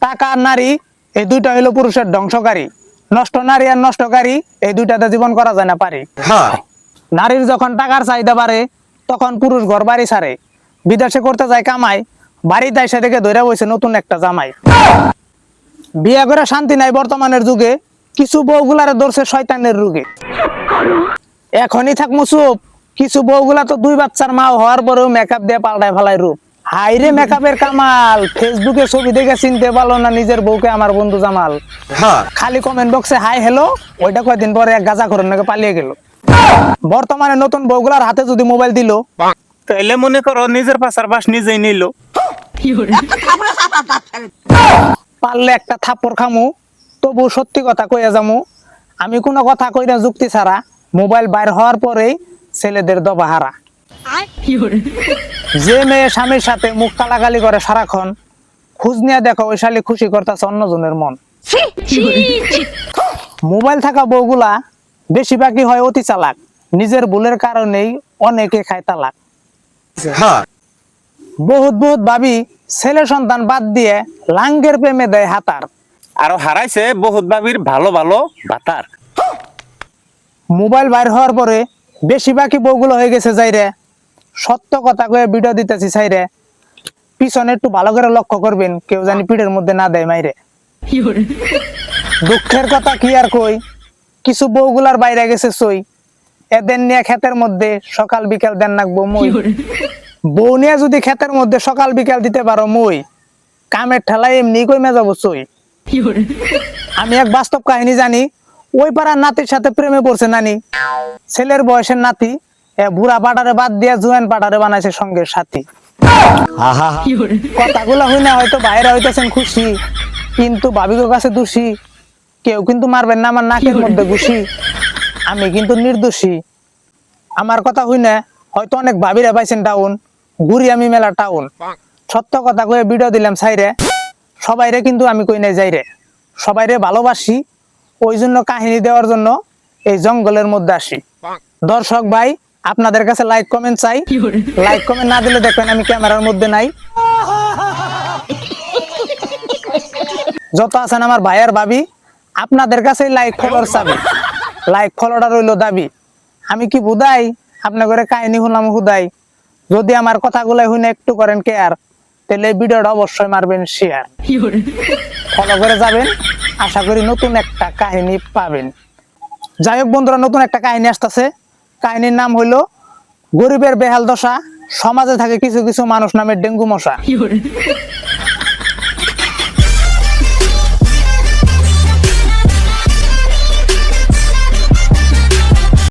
টাকা আর নারী এই দুইটা হইলো পুরুষের ধ্বংসকারী। নষ্ট নারী আর নষ্টকারী এই দুইটাতে জীবন করা যায় না পারি। নারীর যখন টাকার চাহিদা বাড়ে তখন পুরুষ ঘর বাড়ি ছাড়ে, বিদেশে করতে যায় কামাই, বাড়িতে এসে দেখে ধরে বসে নতুন একটা জামাই। বিয়ে করে শান্তি নাই বর্তমানের যুগে, কিছু বউগুলারে ধরছে শয়তানের রোগে। এখনই থাকমু চুপ, কিছু বউগুলা তো 2 বাচ্চার মা হওয়ার পরেও মেকআপ দিয়ে পাল্টায় ফেলায় রূপ। হাইরে মেকআপের কামাল, ফেসবুকে ছবি দেখে চিনতে পারলো না নিজের বউকে আমার বন্ধু জামাল। খালি কমেন্ট বক্সে হাই হ্যালো, ওইটা কয়েকদিন পরে এক গাঁজা করে নাকি পালিয়ে গেল। বর্তমানে নতুন বউগুলার হাতে যদি মোবাইল দিল, তাইলে মনে করো নিজের পাশার বাস নিজেই নিল। পারলে একটা থাপ্পড় খামু, তবু সত্যি কথা কইয়া যামু, আমি কোনো কথা কই না যুক্তি ছাড়া। মোবাইল বাইর হওয়ার পরেই ছেলেদের দবাহারা। যে মেয়ে স্বামীর সাথে মুখ কালাগালি করে সারাক্ষণ, খোঁজ নিয়ে দেখো ওই শালি খুশি করতেছে অন্যজনের মন। মোবাইল থাকা বউগুলা বেশিরভাগই হয় অতি চালাক, নিজের ভুলের কারণেই অনেকে খায় তালাক। বহুত বহুত ভাবি ছেলে সন্তান বাদ দিয়ে লাঙ্গের প্রেমে দেয় হাতার। আরো হারাইছে বহুত ভাবির ভালো ভালো বাতার। মোবাইল বাইর হওয়ার পরে বেশিরভাগই বউগুলো হয়ে গেছে যাইরে, সত্য কথা কয়ে ভিডিও দিতেছি চাইরে, পিছনে একটু ভালো করে লক্ষ্য করবেন, কেউ জানি পিঠের মধ্যে না দেয় মাইরে। দুঃখের কথা কি আর কই, কিছু বউগুলার বাইরে গেছে সই, এদের নিয়ে ক্ষেতের মধ্যে সকাল বিকাল দেন নাকবো মই। বউ নিয়ে যদি ক্ষেতের মধ্যে সকাল বিকাল দিতে পারো মই, কামের ঠেলায় এমনি কই মেজাবো সই। আমি এক বাস্তব কাহিনী জানি, ওই পাড়ার নাতির সাথে প্রেমে পড়ছে নানি। ছেলের বয়সের নাতি বুড়া পাটারে বাদ দিয়ে জুয়ান পাটারে বানাইছে সঙ্গের সাথী। কথাগুলো হই না হয়তো বাইরে হইতেছেন খুশি, কিন্তু ভাবির কাছে দোষী। কেউ কিন্তু মারবেন না আমার নাকের মধ্যে ঘুষি, আমি কিন্তু নির্দোষী। আমার কথা হই না হয়তো অনেক ভাবিরা পাইছেন ডাউন, ঘুরি আমি মেলা টাউন। সত্য কথা কয়ে ভিডিও দিলাম ছাইরে, সবাইরে কিন্তু আমি কই নাই যাইরে, সবাইরে ভালোবাসি, ওই জন্য কাহিনী দেওয়ার জন্য এই জঙ্গলের মধ্যে আসি। দর্শক ভাই, আপনাদের কাছে লাইক কমেন্ট চাই, লাইক কমেন্ট না দিলে দেখবেন আমি ক্যামেরার মধ্যে নাই। যত আছেন আমার ভাই আর ভাবি, আপনাদের কাছে লাইক ফলোর চাবি, লাইক ফলোটা রইল দাবি। আমি কি বুদাই আপনার ঘরে কাহিনী শুনলাম হুদাই, যদি আমার কথাগুলো শুনে একটু করেন কেয়ার, তাহলে এই ভিডিওটা অবশ্যই মারবেন শেয়ার, ফলো করে যাবেন, আশা করি নতুন একটা কাহিনী পাবেন। যাই হোক বন্ধুরা, নতুন একটা কাহিনী আসতেছে, কাহিনীর নাম হইলো গরিবের বেহাল দশা, সমাজে থাকে কিছু কিছু মানুষ নামের ডেঙ্গু মশা।